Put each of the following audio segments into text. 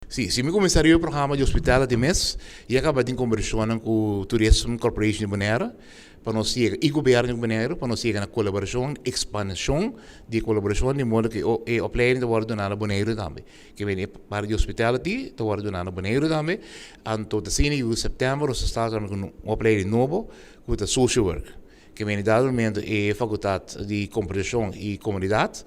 Sì, se mi começaria o programa de hospitality mês, e acaba de conversar com o Tourism Corporation de Bonaire, para nós chegar, e governo de Bonaire, para nós chegar na colaboração, expansão de colaboração, de modo que a opleiding está ordenada a Bonaire também. Que vem para de hospitality, está ordenada a Bonaire também, então, de setembro, nós estamos com uma opleiding novo, com a social work, que vem dado momento a faculdade de compreensão e comunidade,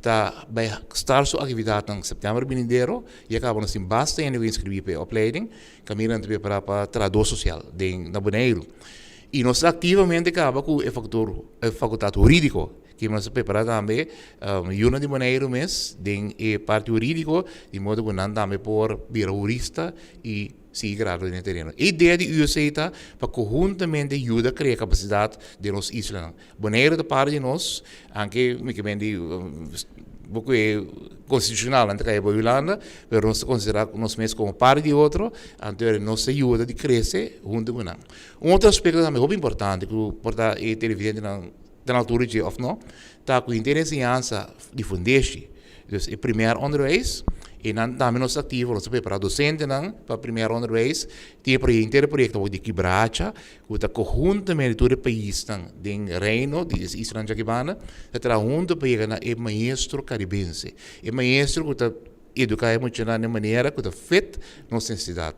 tá vai estar sua atividade em setembro vindouro e acaba assim basta ainda inscrever para a opleiding caminhando também para traduz social na Bonaire e nós ativamente acaba com a faculdade jurídico que nós preparamos também uma de Bonaire mês em parte jurídico de modo que nós também por vir jurista e sim, grado no terreno. A ideia de USAID para conjuntamente ajudar a criar capacidade de nós islas. Bonaire da parte de nós, anche que vem de pouco constitucional entre a Irlanda, mas nós consideramos nós mesmos como parte de outro, então nos ajuda a crescer junto com nós. Outro aspecto também muito importante que porta a televisão na altura de of não, está com interesse em de fundeste, então o primeiro onderwijs. E também nós ativos, nós preparamos docente para o primeiro onderwijs, tem um projeto de quebracha, que está conjuntamente todo o país, de Reino, de Islândia Gibana, está junto para chegar o maestro caribense. O maestro que está educado de maneira que está feito nossa necessidade.